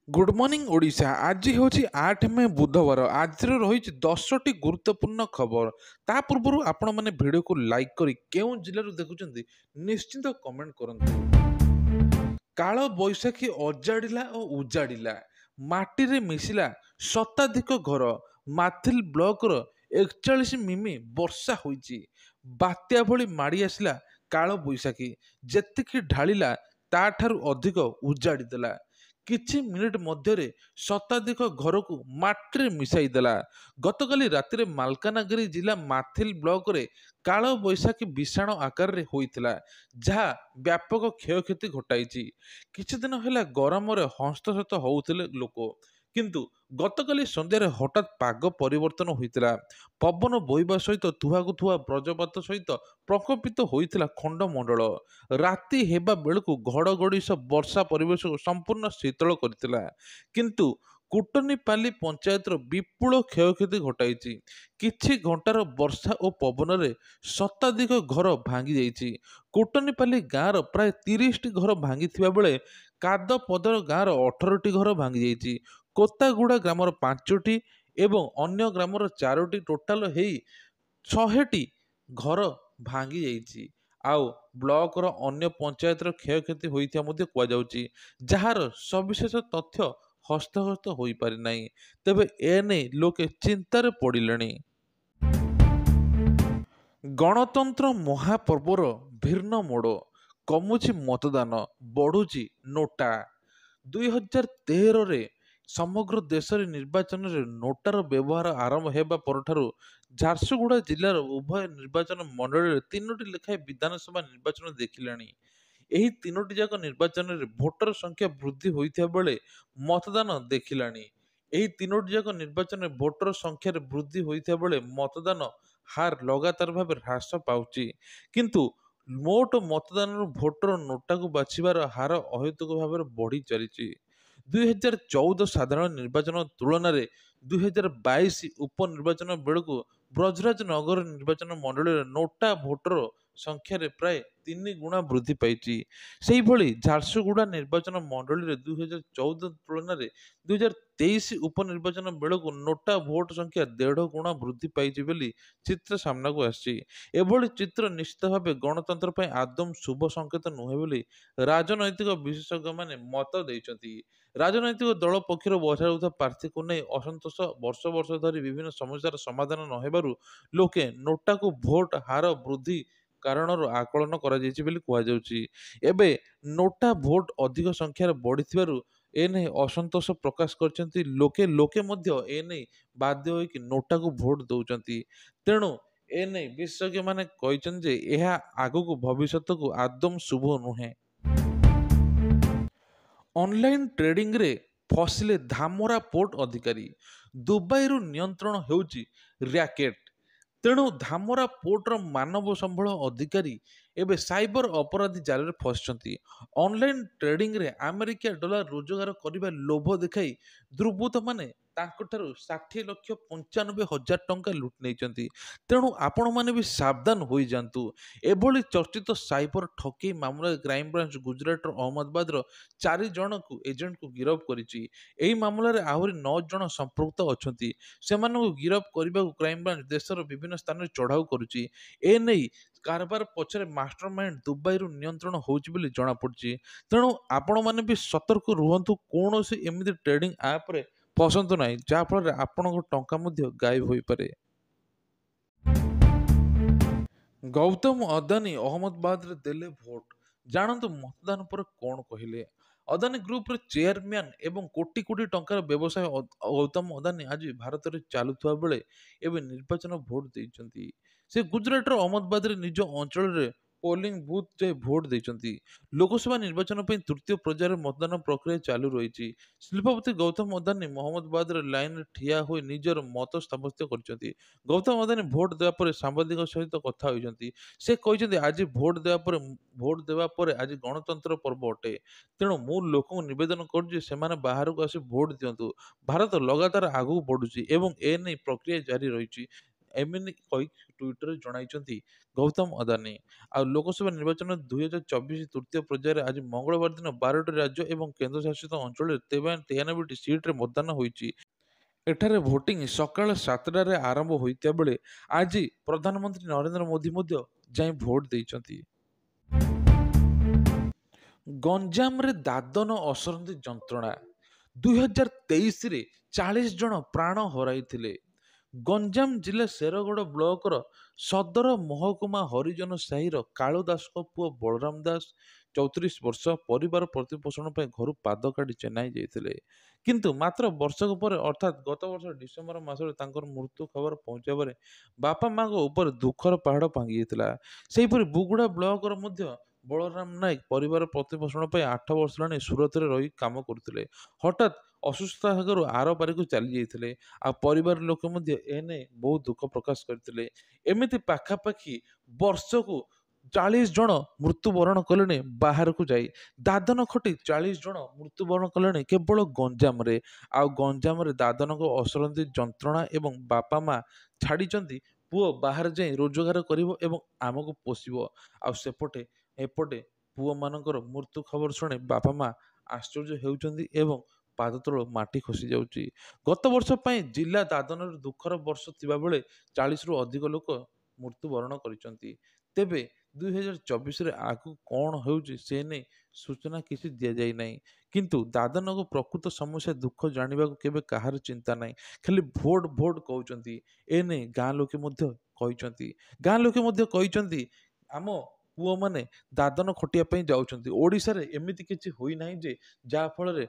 Good morning Odisha. आज हूँ 8 मे बुधवार। आज रही 10टी गुरुत्वपूर्ण खबर। ता पूर्व आपण मैंने भिडियो को लाइक करी केउं जिल्लारू देखुଛନ୍ତି निश्चिंत कमेंट करନ୍ତୁ। काल बैशाखी अजाड़िला और उजाड़िला माटी मिशिला शताधिक घर। माथिल ब्लॉक 41 मिमी वर्षा होईची। बात्या भली माड़ी आसिला काल बैशाखी जेतिकी ढालिला ताठारू अधिक उजाड़ी देला। କିଛି ମିନିଟ୍ ମଧ୍ୟରେ ଶତାଧିକ ଘରକୁ ମାଟିରେ ମିଶାଇ ଦେଲା। ଗତକାଲି ରାତିରେ ମାଲକାନଗିରି ଜିଲ୍ଲା ମାଥିଲ ବ୍ଲକରେ କାଳବୈଶାଖୀ ବିଷାଣ ଆକାରରେ ହୋଇଥିଲା, ଯାହା ବ୍ୟାପକ କ୍ଷୟକ୍ଷତି ଘଟାଇଛି। କିଛି ଦିନ ହେଲା ଗରମରେ ହନ୍ତସନ୍ତ ହେଉଥିଲେ ଲୋକ, କିନ୍ତୁ ଗତକାଲି ସନ୍ଧ୍ୟାରେ ହଠାତ୍ ପାଗ ପରିବର୍ତ୍ତନ ହୋଇଥିଲା। ପବନ ବୋହିବା ସହିତ ତୁହାକୁ ତୁହା ବଜ୍ରପାତ ସହିତ ପ୍ରକମ୍ପିତ ହୋଇଥିଲା ଖଣ୍ଡମଣ୍ଡଳ। ରାତି ହେବା ବେଳକୁ ଘଡ଼ଘଡ଼ି ସହ ବର୍ଷା ପରିବେଶକୁ ସମ୍ପୂର୍ଣ୍ଣ ଶୀତଳ କରିଥିଲା, କିନ୍ତୁ କୁଟନୀପାଲି ପଞ୍ଚାୟତର ବିପୁଳ କ୍ଷୟକ୍ଷତି ଘଟାଇଛି। କିଛି ଘଣ୍ଟାର ବର୍ଷା ଓ ପବନରେ ଶତାଧିକ ଘର ଭାଙ୍ଗି ଯାଇଛି। କୁଟନୀପାଲି ଗାଁର ପ୍ରାୟ 30ଟି ଘର ଭାଙ୍ଗିଥିବା ବେଳେ କାଦପଦର ଗାଁର 18ଟି ଘର ଭାଙ୍ଗିଯାଇଛି। କୋତାଗୁଡ଼ା ଗ୍ରାମର 5ଟି ଏବଂ ଅନ୍ୟ ଗ୍ରାମର 4ଟି, ଟୋଟାଲ ହେଇ 100ଟି ଘର ଭାଙ୍ଗି ଯାଇଛି। ଆଉ ବ୍ଲକର ଅନ୍ୟ ପଞ୍ଚାୟତର କ୍ଷୟକ୍ଷତି ହୋଇଥିବା ମଧ୍ୟ କୁହାଯାଉଛି, ଯାହାର ସବିଶେଷ ତଥ୍ୟ ହସ୍ତଗତ ହୋଇପାରିନାହିଁ। ତେବେ ଏନେଇ ଲୋକେ ଚିନ୍ତାରେ ପଡ଼ିଲେଣି। ଗଣତନ୍ତ୍ର ମହାପର୍ବର ଭିନ୍ନ ମୋଡ଼, କମୁଛି ମତଦାନ, ବଢ଼ୁଛି ନୋଟା। 2013ରେ ସମଗ୍ର ଦେଶରେ ନିର୍ବାଚନରେ ନୋଟାର ବ୍ୟବହାର ଆରମ୍ଭ ହେବା ପରଠାରୁ ଝାରସୁଗୁଡ଼ା ଜିଲ୍ଲାର ଉଭୟ ନିର୍ବାଚନ ମଣ୍ଡଳୀରେ 3ଟି ଲେଖାଏଁ ବିଧାନସଭା ନିର୍ବାଚନ ଦେଖିଲାଣି। ଏହି 3ଟି ଯାକ ନିର୍ବାଚନରେ ଭୋଟର ସଂଖ୍ୟା ବୃଦ୍ଧି ହୋଇଥିବା ବେଳେ ମତଦାନ ଦେଖିଲାଣି। ଏହି 3ଟି ଯାକ ନିର୍ବାଚନରେ ଭୋଟର ସଂଖ୍ୟାରେ ବୃଦ୍ଧି ହୋଇଥିବା ବେଳେ ମତଦାନ ହାର ଲଗାତାର ଭାବେ ହ୍ରାସ ପାଉଛି। କିନ୍ତୁ ମୋଟ ମତଦାନରୁ ଭୋଟର ନୋଟାକୁ ବାଛିବାର ହାର ଅହେତୁକ ଭାବରେ ବଢ଼ି ଚାଲିଛି। 2014 ସାଧାରଣ ନିର୍ବାଚନ ତୁଳନାରେ 2022 ଉପନିର୍ବାଚନ ବେଳକୁ ବ୍ରଜରାଜନଗର ନିର୍ବାଚନ ମଣ୍ଡଳୀରେ ନୋଟା ଭୋଟର ସଂଖ୍ୟାରେ ପ୍ରାୟ 3 ଗୁଣା ବୃଦ୍ଧି ପାଇଛି। ସେହିଭଳି ଝାରସୁଗୁଡ଼ା ନିର୍ବାଚନ ମଣ୍ଡଳୀରେ 2014 ତୁଳନାରେ 2023 ଉପନିର୍ବାଚନ ବେଳକୁ ନୋଟା ଭୋଟ ସଂଖ୍ୟା 1.5 ଗୁଣା ବୃଦ୍ଧି ପାଇଛି ବୋଲି ଚିତ୍ର ସାମ୍ନାକୁ ଆସିଛି। ଏଭଳି ଚିତ୍ର ନିଶ୍ଚିତ ଭାବେ ଗଣତନ୍ତ୍ର ପାଇଁ ଆଦୌ ଶୁଭ ସଂକେତ ନୁହେଁ ବୋଲି ରାଜନୈତିକ ବିଶେଷଜ୍ଞମାନେ ମତ ଦେଇଛନ୍ତି। ରାଜନୈତିକ ଦଳ ପକ୍ଷରୁ ବଛାଯାଉଥିବା ପ୍ରାର୍ଥୀଙ୍କୁ ନେଇ ଅସନ୍ତୋଷ ବର୍ଷ ବର୍ଷ ଧରି ବିଭିନ୍ନ ସମସ୍ୟାର ସମାଧାନ ନ ହେବାରୁ ଲୋକେ ନୋଟାକୁ ଭୋଟ ହାର ବୃଦ୍ଧି କାରଣରୁ ଆକଳନ କରାଯାଇଛି ବୋଲି କୁହାଯାଉଛି। ଏବେ ନୋଟା ଭୋଟ ଅଧିକ ସଂଖ୍ୟାରେ ବଢ଼ିଥିବାରୁ ଏନେଇ ଅସନ୍ତୋଷ ପ୍ରକାଶ କରିଛନ୍ତି ଲୋକେ। ଲୋକେ ମଧ୍ୟ ଏନେଇ ବାଧ୍ୟ ହୋଇକି ନୋଟାକୁ ଭୋଟ ଦେଉଛନ୍ତି। ତେଣୁ ଏନେଇ ବିଶେଷଜ୍ଞମାନେ କହିଛନ୍ତି ଯେ ଏହା ଆଗକୁ ଭବିଷ୍ୟତକୁ ଆଦୌ ଶୁଭ ନୁହେଁ। ଅନଲାଇନ୍ ଟ୍ରେଡିଂରେ ଫସିଲେ ଧାମରା ପୋର୍ଟ ଅଧିକାରୀ। ଦୁବାଇରୁ ନିୟନ୍ତ୍ରଣ ହେଉଛି ର୍ୟାକେଟ୍। ତେଣୁ ଧାମରା ପୋର୍ଟର ମାନବ ସମ୍ବଳ ଅଧିକାରୀ ଏବେ ସାଇବର ଅପରାଧୀ ଜାଲରେ ଫସିଛନ୍ତି। ଅନଲାଇନ୍ ଟ୍ରେଡିଂରେ ଆମେରିକା ଡଲାର ରୋଜଗାର କରିବା ଲୋଭ ଦେଖାଇ ଦୁର୍ବୃତ୍ତମାନେ ତାଙ୍କଠାରୁ 60,95,000 ଟଙ୍କା ଲୁଟି ନେଇଛନ୍ତି। ତେଣୁ ଆପଣମାନେ ବି ସାବଧାନ ହୋଇଯାନ୍ତୁ। ଏଭଳି ଚର୍ଚ୍ଚିତ ସାଇବର ଠକେଇ ମାମଲାରେ କ୍ରାଇମବ୍ରାଞ୍ଚ ଗୁଜରାଟର ଅହମ୍ମଦାବାଦର 4 ଜଣଙ୍କୁ ଏଜେଣ୍ଟଙ୍କୁ ଗିରଫ କରିଛି। ଏହି ମାମଲାରେ ଆହୁରି 9 ଜଣ ସମ୍ପୃକ୍ତ ଅଛନ୍ତି। ସେମାନଙ୍କୁ ଗିରଫ କରିବାକୁ କ୍ରାଇମବ୍ରାଞ୍ଚ ଦେଶର ବିଭିନ୍ନ ସ୍ଥାନରେ ଚଢ଼ାଉ କରୁଛି। ଏନେଇ କାରବାର ପଛରେ ମାଷ୍ଟରମାଇଣ୍ଡ ଦୁବାଇରୁ ନିୟନ୍ତ୍ରଣ ହେଉଛି ବୋଲି ଜଣାପଡ଼ିଛି। ତେଣୁ ଆପଣମାନେ ବି ସତର୍କ ରୁହନ୍ତୁ। କୌଣସି ଏମିତି ଟ୍ରେଡିଂ ଆପ୍ରେ ଫସନ୍ତୁ ନାହିଁ, ଯାହାଫଳରେ ଆପଣଙ୍କ ଟଙ୍କା ମଧ୍ୟ ଗାୟବ ହୋଇପାରେ। ଗୌତମ ଅଦାନୀ ଅହମ୍ମଦାବାଦରେ ଦେଲେ ଭୋଟ, ଜାଣନ୍ତୁ ମତଦାନ ପରେ କ'ଣ କହିଲେ। ଅଦାନୀ ଗ୍ରୁପର ଚେୟାରମ୍ୟାନ୍ ଏବଂ କୋଟି କୋଟି ଟଙ୍କାର ବ୍ୟବସାୟ ଗୌତମ ଅଦାନୀ ଆଜି ଭାରତରେ ଚାଲୁଥିବା ବେଳେ ଏବେ ନିର୍ବାଚନ ଭୋଟ ଦେଇଛନ୍ତି। ସେ ଗୁଜରାଟର ଅହମ୍ମଦାବାଦରେ ନିଜ ଅଞ୍ଚଳରେ ପୋଲିଂ ବୁଥ୍ ଯାଇ ଭୋଟ ଦେଇଛନ୍ତି। ଲୋକସଭା ନିର୍ବାଚନ ପାଇଁ ତୃତୀୟ ପର୍ଯ୍ୟାୟରେ ମତଦାନ ପ୍ରକ୍ରିୟା ଚାଲୁ ରହିଛି। ଶିଳ୍ପପତି ଗୌତମ ଅଦାନୀ ଅହମ୍ମଦାବାଦର ଲାଇନରେ ଠିଆ ହୋଇ ନିଜର ମତ ସାବ୍ୟସ୍ତ କରିଛନ୍ତି। ଗୌତମ ଅଦାନୀ ଭୋଟ ଦେବା ପରେ ସାମ୍ବାଦିକଙ୍କ ସହିତ କଥା ହୋଇଛନ୍ତି। ସେ କହିଛନ୍ତି, ଆଜି ଭୋଟ ଦେବା ପରେ ଆଜି ଗଣତନ୍ତ୍ର ପର୍ବ ଅଟେ। ତେଣୁ ମୁଁ ଲୋକଙ୍କୁ ନିବେଦନ କରୁଛି ସେମାନେ ବାହାରକୁ ଆସି ଭୋଟ ଦିଅନ୍ତୁ। ଭାରତ ଲଗାତାର ଆଗକୁ ବଢ଼ୁଛି ଏବଂ ଏନେଇ ପ୍ରକ୍ରିୟା ଜାରି ରହିଛି। ଏମିତି କହି ଟ୍ୱିଟରରେ ଜଣାଇଛନ୍ତି ଗୌତମ ଅଦାନୀ। ଆଉ ଲୋକସଭା ନିର୍ବାଚନ 2024 ତୃତୀୟ ପର୍ଯ୍ୟାୟରେ ଆଜି ମଙ୍ଗଳବାର ଦିନ 12ଟି ରାଜ୍ୟ ଏବଂ କେନ୍ଦ୍ରଶାସିତ ଅଞ୍ଚଳରେ 93ଟି ସିଟ୍ରେ ମତଦାନ ହୋଇଛି। ଏଠାରେ ଭୋଟିଂ ସକାଳ 7ଟାରେ ଆରମ୍ଭ ହୋଇଥିବା ବେଳେ ଆଜି ପ୍ରଧାନମନ୍ତ୍ରୀ ନରେନ୍ଦ୍ର ମୋଦି ମଧ୍ୟ ଯାଇ ଭୋଟ ଦେଇଛନ୍ତି। ଗଞ୍ଜାମରେ ଦାଦନ ଅସରନ୍ତି ଯନ୍ତ୍ରଣା। 2023ରେ 40 ଜଣ ପ୍ରାଣ ହରାଇଥିଲେ। ଗଞ୍ଜାମ ଜିଲ୍ଲା ଶେରଗଡ଼ ବ୍ଲକର ସଦର ମହକୁମା ହରିଜନ ସାହିର କାଳୁ ଦାସଙ୍କ ପୁଅ ବଳରାମ ଦାସ 34 ବର୍ଷ ପରିବାର ପ୍ରତିପୋଷଣ ପାଇଁ ଘରୁ ପାଦ କାଢି ଚେନ୍ନାଇ ଯାଇଥିଲେ। କିନ୍ତୁ ମାତ୍ର ବର୍ଷକ ପରେ ଅର୍ଥାତ୍ ଗତ ବର୍ଷ ଡିସେମ୍ବର ମାସରେ ତାଙ୍କର ମୃତ୍ୟୁ ଖବର ପହଞ୍ଚିବାରେ ବାପା ମାଙ୍କ ଉପରେ ଦୁଃଖର ପାହାଡ଼ ଭାଙ୍ଗି ଯାଇଥିଲା। ସେହିପରି ବୁଗୁଡା ବ୍ଲକର ମଧ୍ୟ ବଳରାମ ନାୟକ ପରିବାର ପ୍ରତିପୋଷଣ ପାଇଁ 8 ବର୍ଷ ହେଲାଣି ସୁରତରେ ରହି କାମ କରୁଥିଲେ। ହଠାତ୍ ଅସୁସ୍ଥତା ହେବାରୁ ଆରପାରିକୁ ଚାଲି ଯାଇଥିଲେ। ଆଉ ପରିବାର ଲୋକେ ମଧ୍ୟ ଏନେଇ ବହୁତ ଦୁଃଖ ପ୍ରକାଶ କରିଥିଲେ। ଏମିତି ପାଖାପାଖି ବର୍ଷକୁ 40 ଜଣ ମୃତ୍ୟୁବରଣ କଲେଣି ବାହାରକୁ ଯାଇ। ଦାଦନ ଖଟି 40 ଜଣ ମୃତ୍ୟୁବରଣ କଲେଣି କେବଳ ଗଞ୍ଜାମରେ। ଆଉ ଗଞ୍ଜାମରେ ଦାଦନଙ୍କ ଅସରନ୍ତି ଯନ୍ତ୍ରଣା ଏବଂ ବାପା ମା ଛାଡ଼ିଛନ୍ତି ପୁଅ ବାହାରେ ଯାଇ ରୋଜଗାର କରିବ ଏବଂ ଆମକୁ ପୋଷିବ। ଆଉ ଏପଟେ ପୁଅମାନଙ୍କର ମୃତ୍ୟୁ ଖବର ଶୁଣି ବାପା ମା ଆଶ୍ଚର୍ଯ୍ୟ ହେଉଛନ୍ତି ଏବଂ ପାଦ ତଳ ମାଟି ଖସି ଯାଉଛି। ଗତ ବର୍ଷ ପାଇଁ ଜିଲ୍ଲା ଦାଦନରେ ଦୁଃଖର ବର୍ଷ ଥିବାବେଳେ 40ରୁ ଅଧିକ ଲୋକ ମୃତ୍ୟୁବରଣ କରିଛନ୍ତି। ତେବେ 2024ରେ ଆଗକୁ କ'ଣ ହେଉଛି ସେ ନେଇ ସୂଚନା କିଛି ଦିଆଯାଇ ନାହିଁ। କିନ୍ତୁ ଦାଦନଙ୍କ ପ୍ରକୃତ ସମସ୍ୟା ଦୁଃଖ ଜାଣିବାକୁ କେବେ କାହାର ଚିନ୍ତା ନାହିଁ। ଖାଲି ଭୋଟ ଭୋଟ କହୁଛନ୍ତି। ଏ ନେଇ ଗାଁ ଲୋକେ ମଧ୍ୟ କହିଛନ୍ତି ଆମ ପୁଅମାନେ ଦାଦନ ଖଟିବା ପାଇଁ ଯାଉଛନ୍ତି। ଓଡ଼ିଶାରେ ଏମିତି କିଛି ହୋଇନାହିଁ ଯେ ଯାହାଫଳରେ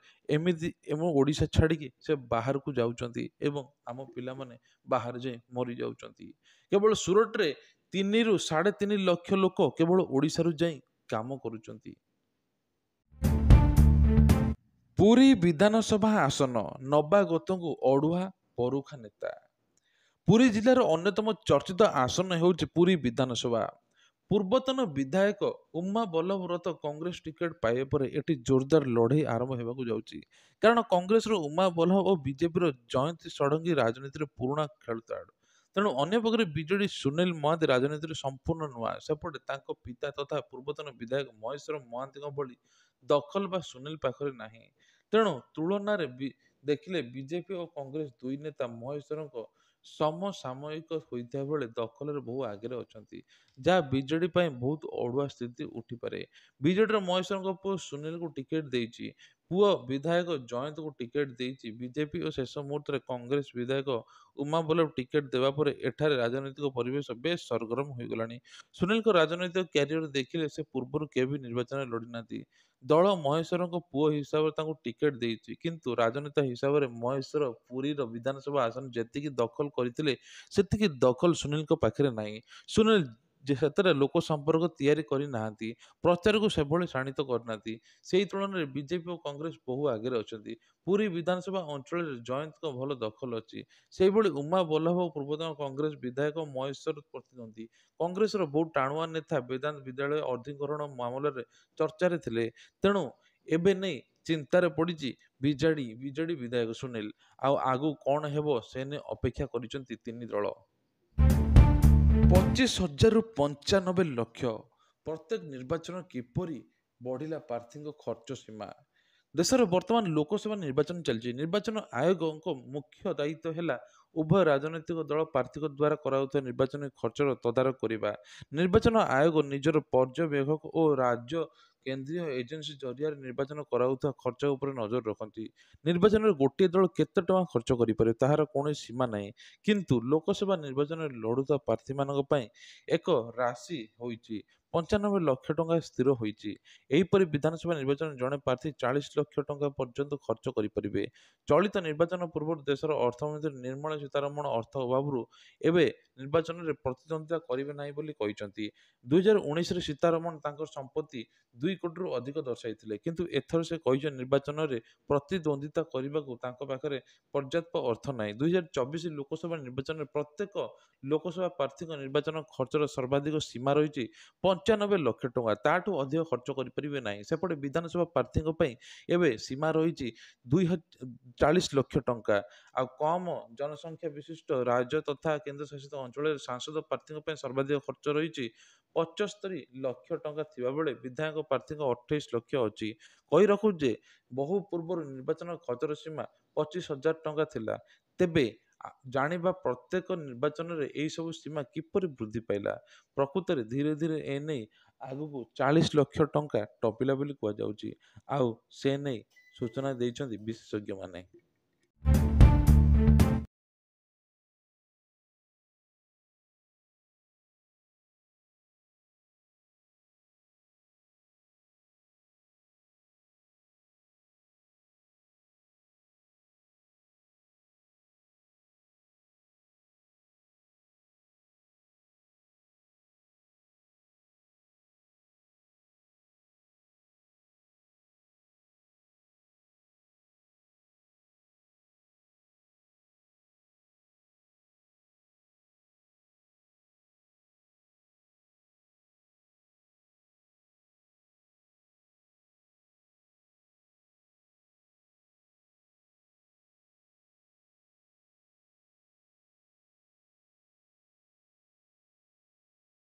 ଓଡ଼ିଶା ଛାଡ଼ିକି ସେ ବାହାରକୁ ଯାଉଛନ୍ତି ଏବଂ ଆମ ପିଲାମାନେ ବାହାରେ ଯାଇ ମରିଯାଉଛନ୍ତି। କେବଳ ସୁରଟରେ 3ରୁ 3.5 ଲକ୍ଷ ଲୋକ କେବଳ ଓଡ଼ିଶାରୁ ଯାଇ କାମ କରୁଛନ୍ତି। ପୁରୀ ବିଧାନସଭା ଆସନ ନବାଗତଙ୍କୁ ଅଡୁଆ ପରୁଖା ନେତା। ପୁରୀ ଜିଲ୍ଲାର ଅନ୍ୟତମ ଚର୍ଚ୍ଚିତ ଆସନ ହେଉଛି ପୁରୀ ବିଧାନସଭା। ପୂର୍ବତନ ବିଧାୟକ ଉମା ବଲ୍ଲଭରଥ କଂଗ୍ରେସ ଟିକେଟ ପାଇବା ପରେ ଏଠି ଜୋରଦାର ଲଢ଼େଇ ଆରମ୍ଭ ହେବାକୁ ଯାଉଛି। କାରଣ କଂଗ୍ରେସର ଉମା ବଲ୍ଲଭ ଓ ବିଜେପିର ଜୟନ୍ତୀ ଷଡ଼ଙ୍ଗୀ ରାଜନୀତିରେ ପୁରୁଣା ଖେଳୁଆଡ଼। ତେଣୁ ଅନ୍ୟପକ୍ଷରେ ବିଜେଡି ସୁନୀଲ ମହାନ୍ତି ରାଜନୀତିରେ ସମ୍ପୂର୍ଣ୍ଣ ନୂଆ। ସେପଟେ ତାଙ୍କ ପିତା ତଥା ପୂର୍ବତନ ବିଧାୟକ ମହେଶ୍ୱର ମହାନ୍ତିଙ୍କ ଭଳି ଦଖଲ ବା ସୁନୀଲ ପାଖରେ ନାହିଁ। ତେଣୁ ତୁଳନାରେ ଦେଖିଲେ ବିଜେପି ଓ କଂଗ୍ରେସ ଦୁଇ ନେତା ମହେଶ୍ୱରଙ୍କ ସମସାମୟିକ ହୋଇଥିବା ବେଳେ ଦଖଲରେ ବହୁ ଆଗରେ ଅଛନ୍ତି, ଯାହା ବିଜେଡି ପାଇଁ ବହୁତ ଅଡୁଆ ସ୍ଥିତି ଉଠିପାରେ। ବିଜେଡିର ମହେଶ୍ୱରଙ୍କ ପୁଅ ସୁନୀଲଙ୍କୁ ଟିକେଟ ଦେଇଛି, ପୁଅ ବିଧାୟକ ଜୟନ୍ତଙ୍କୁ ଟିକେଟ ଦେଇଛି ବିଜେପି ଓ ଶେଷ ମୁହୂର୍ତ୍ତରେ କଂଗ୍ରେସ ବିଧାୟକ ଉମା ବଲ୍ଲଭ ଟିକେଟ ଦେବା ପରେ ଏଠାରେ ରାଜନୈତିକ ପରିବେଶ ବେଶ ସରଗରମ ହୋଇଗଲାଣି। ସୁନୀଲଙ୍କ ରାଜନୈତିକ କ୍ୟାରିୟର ଦେଖିଲେ ସେ ପୂର୍ବରୁ କେବେ ନିର୍ବାଚନରେ ଲଢ଼ିନାହାନ୍ତି। ଦଳ ମହେଶ୍ୱରଙ୍କ ପୁଅ ହିସାବରେ ତାଙ୍କୁ ଟିକେଟ ଦେଇଛି, କିନ୍ତୁ ରାଜନେତା ହିସାବରେ ମହେଶ୍ୱର ପୁରୀର ବିଧାନସଭା ଆସନ ଯେତିକି ଦଖଲ କରିଥିଲେ ସେତିକି ଦଖଲ ସୁନୀଲଙ୍କ ପାଖରେ ନାହିଁ। ସୁନୀଲ ସେଥିରେ ଲୋକ ସମ୍ପର୍କ ତିଆରି କରିନାହାନ୍ତି, ପ୍ରଚାରକୁ ସେଭଳି ଶାଣିତ କରିନାହାନ୍ତି। ସେହି ତୁଳନାରେ ବିଜେପି ଓ କଂଗ୍ରେସ ବହୁ ଆଗରେ ଅଛନ୍ତି। ପୁରୀ ବିଧାନସଭା ଅଞ୍ଚଳରେ ଜୟନ୍ତଙ୍କ ଭଲ ଦଖଲ ଅଛି। ସେହିଭଳି ଉମା ବଲ୍ଲଭ ପୂର୍ବତନ କଂଗ୍ରେସ ବିଧାୟକ ମହେଶ୍ୱର ପ୍ରତିଦ୍ୱନ୍ଦ୍ୱୀ। କଂଗ୍ରେସର ବହୁ ଟାଣୁଆ ନେତା ବେଦାନ୍ତ ବିଦ୍ୟାଳୟ ଅଧିଗ୍ରହଣ ମାମଲାରେ ଚର୍ଚ୍ଚାରେ ଥିଲେ। ତେଣୁ ଏବେ ନେଇ ଚିନ୍ତାରେ ପଡ଼ିଛି ବିଜେଡି ବିଧାୟକ ସୁନୀଲ। ଆଉ ଆଗକୁ କ'ଣ ହେବ ସେ ନେଇ ଅପେକ୍ଷା କରିଛନ୍ତି ତିନି ଦଳ। 25,000ରୁ 95 ଲକ୍ଷ। ପ୍ରତ୍ୟେକ ନିର୍ବାଚନ କିପରି ବଢ଼ିଲା ପ୍ରାର୍ଥୀଙ୍କ ଖର୍ଚ୍ଚ ସୀମା। ଦେଶରେ ବର୍ତ୍ତମାନ ଲୋକସଭା ନିର୍ବାଚନ ଚାଲିଛି। ନିର୍ବାଚନ ଆୟୋଗଙ୍କ ମୁଖ୍ୟ ଦାୟିତ୍ୱ ହେଲା ଉଭୟ ରାଜନୈତିକ ଦଳ ପ୍ରାର୍ଥୀଙ୍କ ଦ୍ୱାରା କରାଯାଉଥିବା ନିର୍ବାଚନୀ ଖର୍ଚ୍ଚର ତଦାରଖ କରିବା। ନିର୍ବାଚନ ଆୟୋଗ ନିଜର ପର୍ଯ୍ୟବେକ୍ଷକ ଓ ରାଜ୍ୟ କେନ୍ଦ୍ରୀୟ ଏଜେନ୍ସି ଜରିଆରେ ନିର୍ବାଚନ କରାଯାଉଥିବା ଖର୍ଚ୍ଚ ଉପରେ ନଜର ରଖନ୍ତି। ନିର୍ବାଚନରେ ଗୋଟିଏ ଦଳ କେତେ ଟଙ୍କା ଖର୍ଚ୍ଚ କରିପାରେ ତାହାର କୌଣସି ସୀମା ନାହିଁ। କିନ୍ତୁ ଲୋକସଭା ନିର୍ବାଚନରେ ଲଢ଼ୁଥିବା ପ୍ରାର୍ଥୀମାନଙ୍କ ପାଇଁ ଏକ ରାଶି ହୋଇଛି, 95 ଲକ୍ଷ ଟଙ୍କା ସ୍ଥିର ହୋଇଛି। ଏହିପରି ବିଧାନସଭା ନିର୍ବାଚନରେ ଜଣେ ପ୍ରାର୍ଥୀ 40 ଲକ୍ଷ ଟଙ୍କା ପର୍ଯ୍ୟନ୍ତ ଖର୍ଚ୍ଚ କରିପାରିବେ। ଚଳିତ ନିର୍ବାଚନ ପୂର୍ବରୁ ଦେଶର ଅର୍ଥମନ୍ତ୍ରୀ ନିର୍ମଳା ସୀତାରମଣ ଅର୍ଥ ଅଭାବରୁ ଏବେ ନିର୍ବାଚନରେ ପ୍ରତିଦ୍ୱନ୍ଦ୍ୱିତା କରିବେ ନାହିଁ ବୋଲି କହିଛନ୍ତି। 2019ରେ ସୀତାରମଣ ତାଙ୍କର ସମ୍ପତ୍ତି 2 କୋଟିରୁ ଅଧିକ ଦର୍ଶାଇଥିଲେ, କିନ୍ତୁ ଏଥର ସେ କହିଛନ୍ତି ନିର୍ବାଚନରେ ପ୍ରତିଦ୍ୱନ୍ଦ୍ୱିତା କରିବାକୁ ତାଙ୍କ ପାଖରେ ପର୍ଯ୍ୟାପ୍ତ ଅର୍ଥ ନାହିଁ। 2024 ଲୋକସଭା ନିର୍ବାଚନରେ ପ୍ରତ୍ୟେକ ଲୋକସଭା ପ୍ରାର୍ଥୀଙ୍କ ନିର୍ବାଚନ ଖର୍ଚ୍ଚର ସର୍ବାଧିକ ସୀମା ରହିଛି 95 ଲକ୍ଷ ଟଙ୍କା, ତାଠୁ ଅଧିକ ଖର୍ଚ୍ଚ କରିପାରିବେ ନାହିଁ। ସେପଟେ ବିଧାନସଭା ପ୍ରାର୍ଥୀଙ୍କ ପାଇଁ ଏବେ ସୀମା ରହିଛି 40 ଲକ୍ଷ ଟଙ୍କା। ଆଉ କମ ଜନସଂଖ୍ୟା ବିଶିଷ୍ଟ ରାଜ୍ୟ ତଥା କେନ୍ଦ୍ରଶାସିତ ଅଞ୍ଚଳରେ ସାଂସଦ ପ୍ରାର୍ଥୀଙ୍କ ପାଇଁ ସର୍ବାଧିକ ଖର୍ଚ୍ଚ ରହିଛି 75 ଲକ୍ଷ ଟଙ୍କା ଥିବାବେଳେ ବିଧାୟକ ପ୍ରାର୍ଥୀଙ୍କ 28 ଲକ୍ଷ ଅଛି। କହି ରଖୁଛି ଯେ ବହୁ ପୂର୍ବରୁ ନିର୍ବାଚନ ଖର୍ଚ୍ଚର ସୀମା 25,000 ଟଙ୍କା ଥିଲା। ତେବେ ଜାଣିବା ପ୍ରତ୍ୟେକ ନିର୍ବାଚନରେ ଏହି ସବୁ ସୀମା କିପରି ବୃଦ୍ଧି ପାଇଲା। ପ୍ରକୃତରେ ଧୀରେ ଧୀରେ ଏନେଇ ଆଗକୁ 40 ଲକ୍ଷ ଟଙ୍କା ଟପିଲା ବୋଲି କୁହାଯାଉଛି। ଆଉ ସେ ନେଇ ସୂଚନା ଦେଇଛନ୍ତି ବିଶେଷଜ୍ଞମାନେ।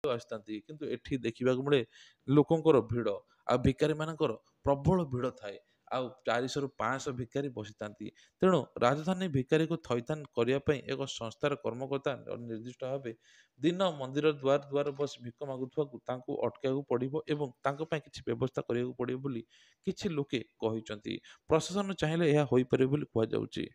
ଆସିଥାନ୍ତି କିନ୍ତୁ ଏଠି ଦେଖିବାକୁ ମିଳେ ଲୋକଙ୍କର ଭିଡ଼ ଆଉ ଭିକାରୀ ମାନଙ୍କର ପ୍ରବଳ ଭିଡ଼ ଥାଏ। ଆଉ 400ରୁ 500 ଭିକାରୀ ବସିଥାନ୍ତି। ତେଣୁ ରାଜଧାନୀ ଭିକାରୀକୁ ଥଇଥାନ କରିବା ପାଇଁ ଏକ ସଂସ୍ଥାର କର୍ମକର୍ତ୍ତା ନିର୍ଦ୍ଦିଷ୍ଟ ଭାବେ ଦିନ ମନ୍ଦିର ଦୁଆର ଦୁଆର ବସି ଭିକ ମାଗୁଥିବାକୁ ତାଙ୍କୁ ଅଟକାଇବାକୁ ପଡ଼ିବ ଏବଂ ତାଙ୍କ ପାଇଁ କିଛି ବ୍ୟବସ୍ଥା କରିବାକୁ ପଡ଼ିବ ବୋଲି କିଛି ଲୋକେ କହିଛନ୍ତି। ପ୍ରଶାସନ ଚାହିଁଲେ ଏହା ହୋଇପାରିବ ବୋଲି କୁହାଯାଉଛି।